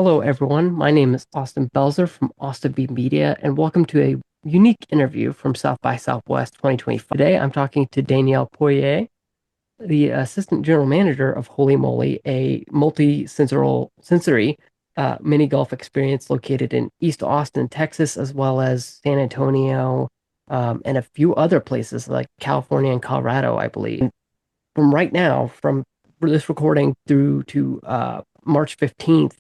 Hello, everyone. My name is Austin Belzer from Austin B Media, and welcome to a unique interview from South by Southwest 2025. Today, I'm talking to Danielle Poirer, the Assistant General Manager of Holey Moley, a multi-sensory mini golf experience located in East Austin, Texas, as well as San Antonio, and a few other places like California and Colorado, I believe. From right now, from this recording through to March 15th,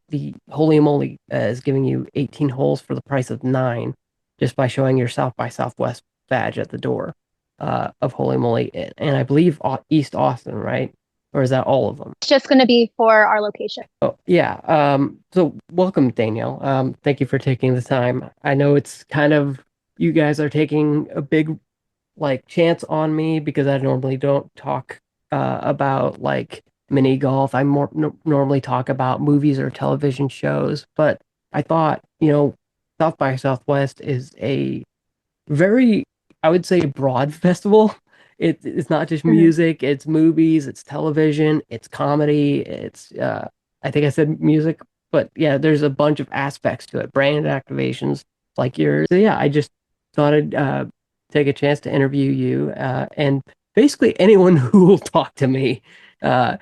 the Holy Moly is giving you 18 holes for the price of nine just by showing your South by Southwest badge at the door of Holy Moly. And I believe East Austin, right? Or is that all of them? It's just going to be for our location. Oh, yeah. So welcome, Danielle. Thank you for taking the time. I know it's kind of, you guys are taking a big like chance on me because I normally don't talk about like mini golf. I more no normally talk about movies or television shows, but I thought, South by Southwest is a very, I would say, broad festival. It's not just Mhm. music, it's movies, it's television, it's comedy, I think I said music, but yeah, there's a bunch of aspects to it, brand activations like yours. So yeah, I just thought I'd take a chance to interview you and basically anyone who will talk to me uh,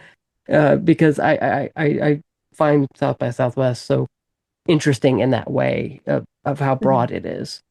because I find South by Southwest so interesting in that way of how Mhm. broad it is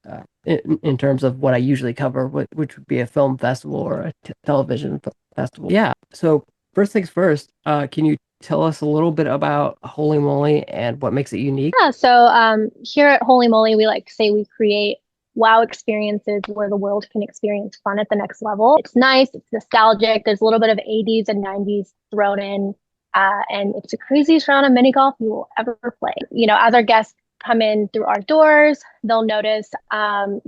in terms of what I usually cover, which would be a film festival or a television festival. Yeah. So first things first, can you tell us a little bit about Holy Moly and what makes it unique? Yeah, so here at Holey Moley, we like to say we create wow experiences where the world can experience fun at the next level. It's nice, it's nostalgic. There's a little bit of 80s and 90s thrown in, and it's the craziest round of mini golf you will ever play. As our guests come in through our doors, they'll notice and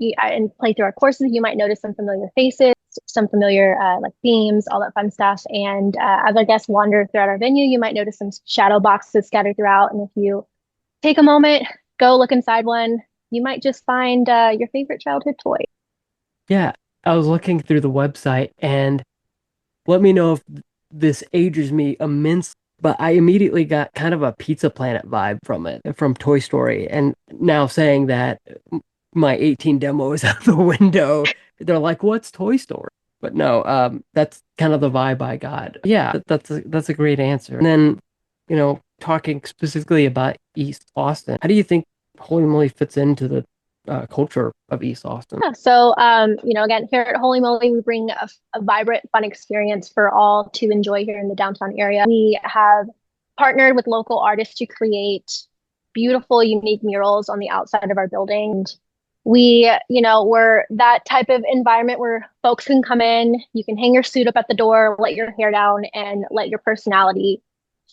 play through our courses. You might notice some familiar faces, some familiar like themes, all that fun stuff. And as our guests wander throughout our venue, you might notice some shadow boxes scattered throughout. And if you take a moment, go look inside one, you might just find your favorite childhood toy. Yeah, I was looking through the website and let me know if this ages me immensely, but I immediately got kind of a Pizza Planet vibe from it, from Toy Story. And now saying that my 18 demo is out the window, they're like, "What's Toy Story?" But no, that's kind of the vibe I got. Yeah, that's a great answer. And then, talking specifically about East Austin, how do you think Holy Moly fits into the culture of East Austin? Yeah, so again, here at Holy Moly, we bring a vibrant, fun experience for all to enjoy here in the downtown area. We have partnered with local artists to create beautiful, unique murals on the outside of our building. And we're that type of environment where folks can come in, you can hang your suit up at the door, let your hair down, and let your personality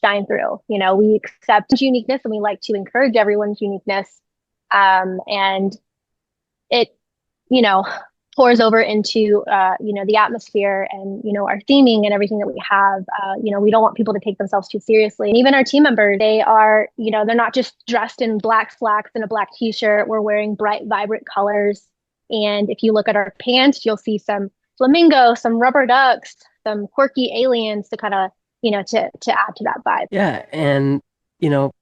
shine through. We accept uniqueness and we like to encourage everyone's uniqueness. And it you know, pours over into, the atmosphere and, our theming and everything that we have. We don't want people to take themselves too seriously. And even our team members, they are, they're not just dressed in black slacks and a black t-shirt. We're wearing bright, vibrant colors. And if you look at our pants, you'll see some flamingo, some rubber ducks, some quirky aliens to kind of, to add to that vibe. Yeah, and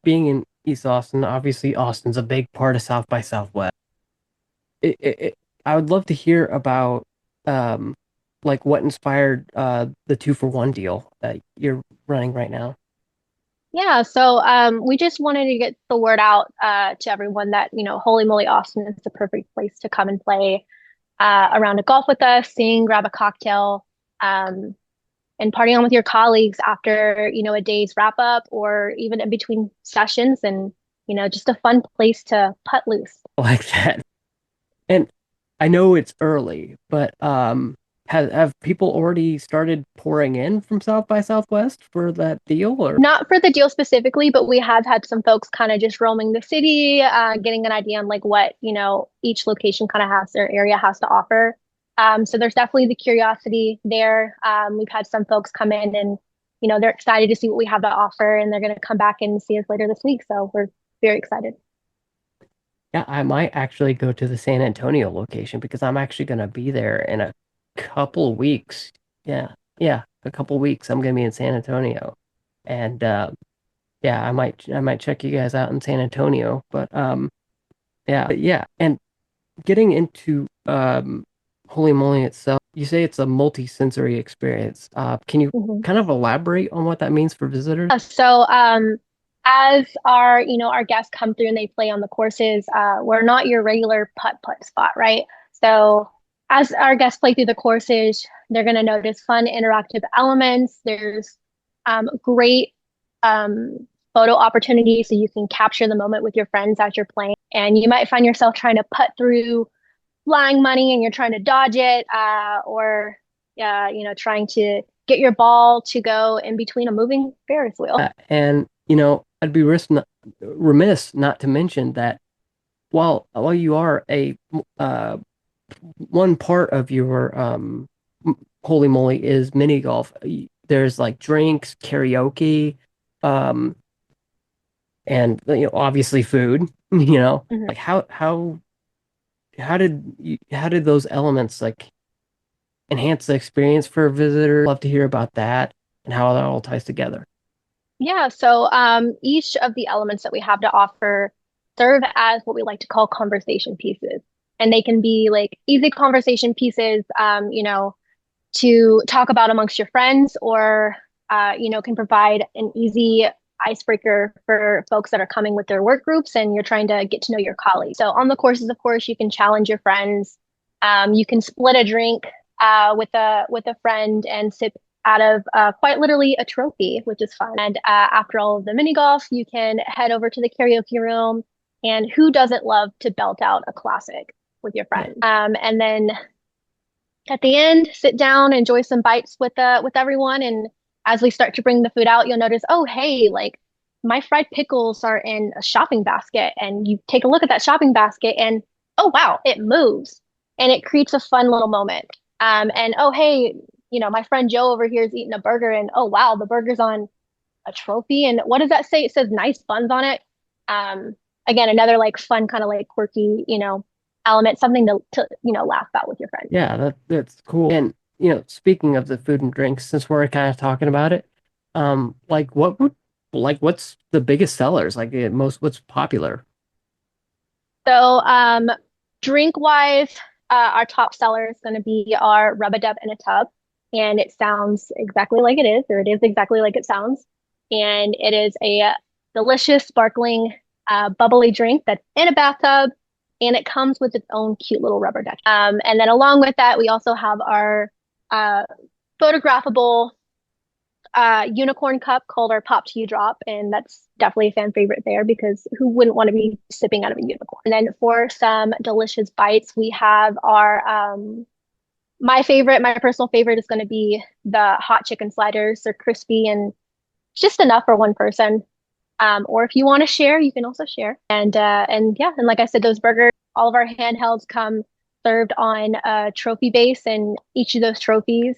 being in East Austin, obviously Austin's a big part of South by Southwest. I would love to hear about um like what inspired the 2-for-1 deal that you're running right now. Yeah, so we just wanted to get the word out to everyone that, Holy Moly Austin is the perfect place to come and play a round of golf with us, sing, grab a cocktail, um, and party on with your colleagues after, a day's wrap up or even in between sessions and, just a fun place to putt loose. Like that. And I know it's early, but have people already started pouring in from South by Southwest for that deal or Not for the deal specifically, but we have had some folks kind of just roaming the city, getting an idea on like what, each location kind of has their area has to offer. So there's definitely the curiosity there. We've had some folks come in and, they're excited to see what we have to offer and they're going to come back and see us later this week. So we're very excited. yeah, I might actually go to the San Antonio location because I'm actually gonna be there in a couple of weeks. Yeah, yeah, a couple of weeks. I'm gonna be in San Antonio, and Yeah, I might check you guys out in San Antonio. But and getting into Holy Moly itself, you say it's a multi-sensory experience. Can you Mhm. kind of elaborate on what that means for visitors? As our guests come through and they play on the courses, we're not your regular putt-putt spot, right? So as our guests play through the courses, they're going to notice fun interactive elements. There's great um, photo opportunities so you can capture the moment with your friends as you're playing. And you might find yourself trying to putt through flying money and you're trying to dodge it, or trying to get your ball to go in between a moving Ferris wheel. And I'd be remiss not to mention that while you are a uh, one part of your Holy Moly is mini golf. There's like drinks, karaoke, um, and obviously food. Mhm. Like how did those elements like enhance the experience for visitors? Love to hear about that and how that all ties together. Yeah, so each of the elements that we have to offer serve as what we like to call conversation pieces. And they can be like easy conversation pieces, to talk about amongst your friends, or can provide an easy icebreaker for folks that are coming with their work groups and you're trying to get to know your colleagues. So on the courses, of course, you can challenge your friends. You can split a drink with a friend and sip out of quite literally a trophy, which is fun. And after all of the mini golf, you can head over to the karaoke room. And who doesn't love to belt out a classic with your Yeah. friends? And then at the end, sit down, enjoy some bites with everyone, and as we start to bring the food out, you'll notice, oh hey, like my fried pickles are in a shopping basket, and you take a look at that shopping basket, and oh wow, it moves, and it creates a fun little moment. And oh hey, my friend Joe over here is eating a burger, and oh wow, the burger's on a trophy, and what does that say? It says nice buns on it. Um, Again, another like fun kind of like quirky, element, something to laugh about with your friends. Yeah, that's cool. And speaking of the food and drinks, since we're kind of talking about it, like what's the biggest sellers? Like what's popular? So, drink wise, our top seller is going to be our Rub-a-Dub in a Tub. And it sounds exactly like it is, or it is exactly like it sounds. And it is a delicious, sparkling, bubbly drink that's in a bathtub. And it comes with its own cute little rubber duck. And then along with that, we also have our uh, photographable unicorn cup called our Pop to You Drop, and that's definitely a fan favorite there because who wouldn't want to be sipping out of a unicorn? And then for some delicious bites, we have our my personal favorite is going to be the hot chicken sliders. They're crispy and just enough for one person. Or if you want to share, you can also share. And yeah, and like I said, those burgers, all of our handhelds come served on a trophy base, and each of those trophies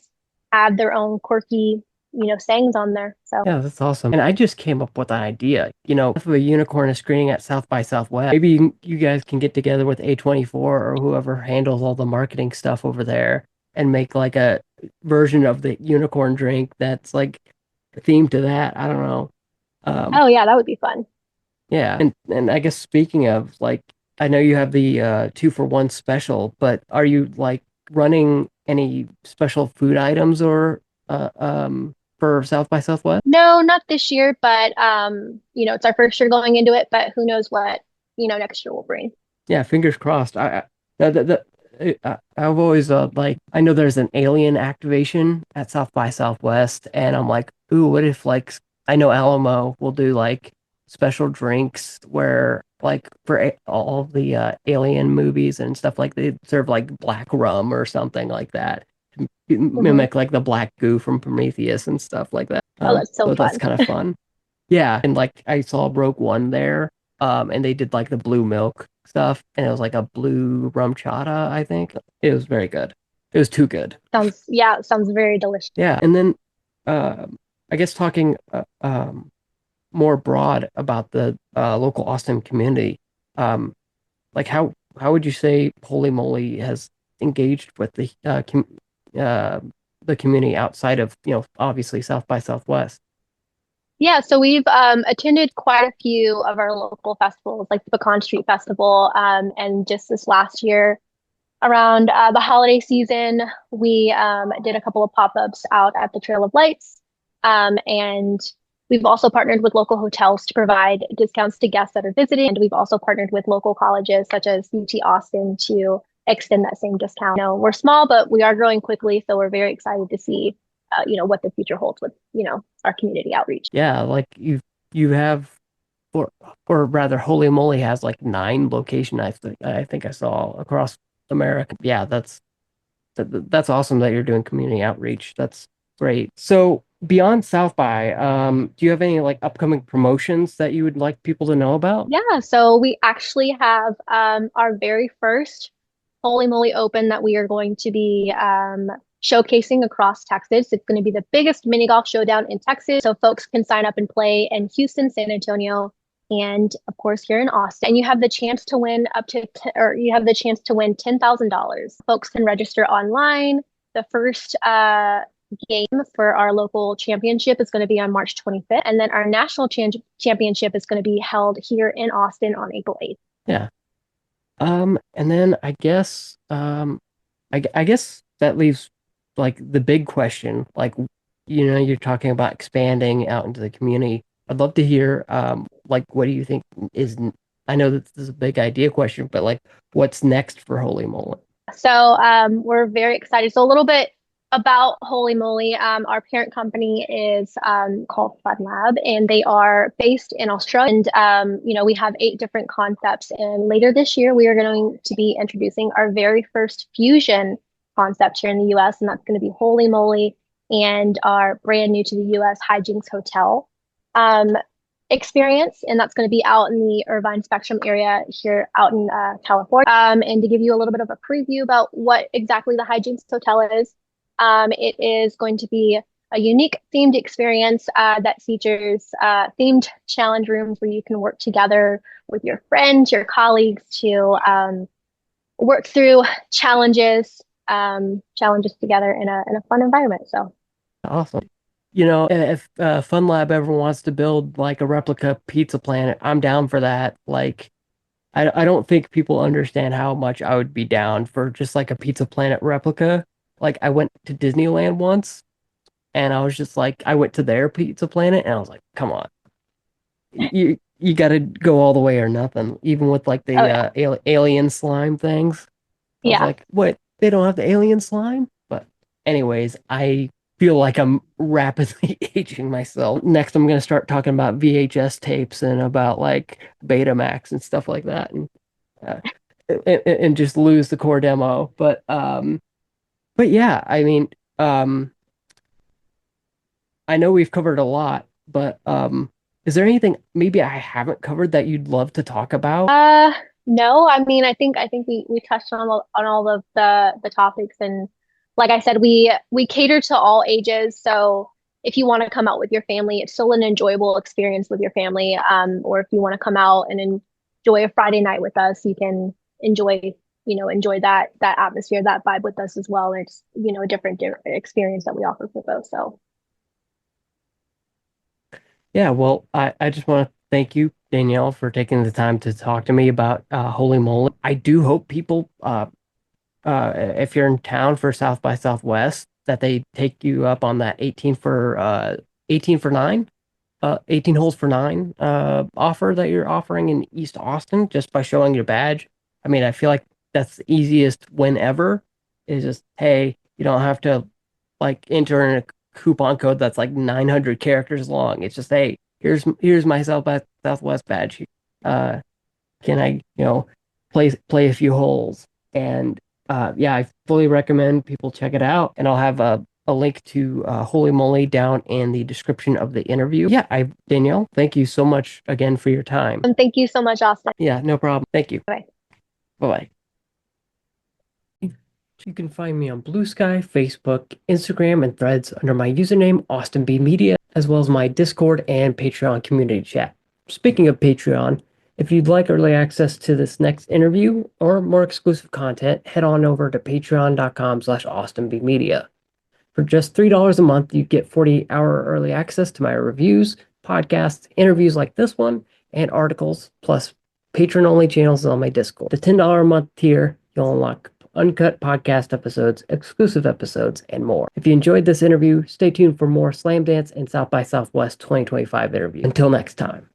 have their own quirky, sayings on there. So, Yeah, that's awesome. And I just came up with an idea. If a unicorn is screening at South by Southwest, maybe you guys can get together with A24 or whoever handles all the marketing stuff over there and make like a version of the unicorn drink that's like themed to that. I don't know. Um, oh yeah, that would be fun. yeah. And I guess speaking of like, I know you have the 2-for-1 special, but are you like running any special food items or for South by Southwest? No, not this year, but it's our first year going into it, but who knows what, next year will bring. Yeah, fingers crossed. I've always like I know there's an alien activation at South by Southwest, and I'm like, ooh, what if like I know Alamo will do like special drinks where like for all the alien movies and stuff like they serve like black rum or something like that to Hmm. mimic like the black goo from Prometheus and stuff like that. Oh, that's so So that's fun. kind of fun. Yeah, and like I saw Rogue One there, and they did like the blue milk stuff, and it was like a blue rum chata, I think. It was very good. It was too good. Sounds very delicious. Yeah, and then I guess talking more broad about the local Austin community, um, like how would you say Holy Moly has engaged with uh, the community outside of obviously South by Southwest? Yeah, so we've attended quite a few of our local festivals, like the Pecan Street Festival, and just this last year around the holiday season, we did a couple of pop-ups out at the Trail of Lights, and we've also partnered with local hotels to provide discounts to guests that are visiting, and we've also partnered with local colleges such as UT Austin to extend that same discount. We're small, but we are growing quickly, so we're very excited to see, what the future holds with, our community outreach. Yeah, like you have or or rather Holy Moly has like 9 locations I think I saw across America. Yeah, that's awesome that you're doing community outreach. That's great. So beyond South by, do you have any like upcoming promotions that you would like people to know about? Yeah, so we actually have our very first Holy Moly Open that we are going to be showcasing across Texas. It's going to be the biggest mini golf showdown in Texas. So folks can sign up and play in Houston, San Antonio, and of course here in Austin. And you have the chance to win or you have the chance to win $10,000. Folks can register online. The first game for our local championship is going to be on March 25th. And then our national championship is going to be held here in Austin on April 8th. Yeah. And then I guess that leaves like the big question, like you're talking about expanding out into the community. I'd love to hear like what do you think is I know that this is a big idea question, but like what's next for Holy Moly? So we're very excited. So a little bit about Holey Moley. Our parent company is called Fun Lab, and they are based in Australia. And we have 8 different concepts. And later this year, we are going to be introducing our very first fusion concept here in the U.S., and that's going to be Holey Moley and our brand new to the U.S. Hijinks Hotel. Um, Experience, and that's going to be out in the Irvine Spectrum area here out in California. And to give you a little bit of a preview about what exactly the Hijinks Hotel is, it is going to be a unique themed experience that features themed challenge rooms where you can work together with your friends, your colleagues to work through challenges together in a fun environment. So Awesome. If Fun Lab ever wants to build like a replica Pizza Planet, I'm down for that. Like I don't think people understand how much I would be down for just like a Pizza Planet replica. Like I went to Disneyland once and I was just like I went to their Pizza Planet and I was like, come on. You got to go all the way or nothing. Even with like oh the yeah, alien slime things. I was yeah. like, what? They don't have the alien slime? But anyways, I feel like I'm rapidly aging myself. Next, I'm gonna start talking about VHS tapes and about like Betamax and stuff like that, uh, and just lose the core demo. But yeah, I mean, I know we've covered a lot, but is there anything maybe I haven't covered that you'd love to talk about? Uh, no, I mean, I think we touched on all of the topics, and like I said, we cater to all ages. So if you want to come out with your family, it's still an enjoyable experience with your family. Or if you want to come out and enjoy a Friday night with us, you can enjoy that atmosphere, that vibe with us as well. It's a different experience that we offer for both. So Yeah, well, I just want to thank you, Danielle, for taking the time to talk to me about Holy Moly. I do hope people, if you're in town for South by Southwest, that they take you up on that 18 for 9, 18 holes for 9 offer that you're offering in East Austin just by showing your badge. I mean, I feel like that's the easiest win ever. Is just, hey, you don't have to like enter in a coupon code that's like 900 characters long. It's just, hey, here's my South by Southwest badge. Uh, can I, play a few holes? And yeah, I fully recommend people check it out. And I'll have a link to Holy Moly down in the description of the interview. Yeah, Danielle, thank you so much again for your time. and thank you so much, Austin. Yeah, no problem. Thank you. Bye. Bye bye. You can find me on Blue Sky, Facebook, Instagram, and Threads under my username, Austin B Media, as well as my Discord and Patreon community chat. Speaking of Patreon, if you'd like early access to this next interview or more exclusive content, head on over to patreon.com/AustinBmedia. For just $3 a month, you get 48-hour early access to my reviews, podcasts, interviews like this one, and articles, plus patron-only channels on my Discord. The $10 a month tier, you'll unlock uncut podcast episodes, exclusive episodes, and more. If you enjoyed this interview, stay tuned for more Slam Dance and South by Southwest 2025 interviews. Until next time.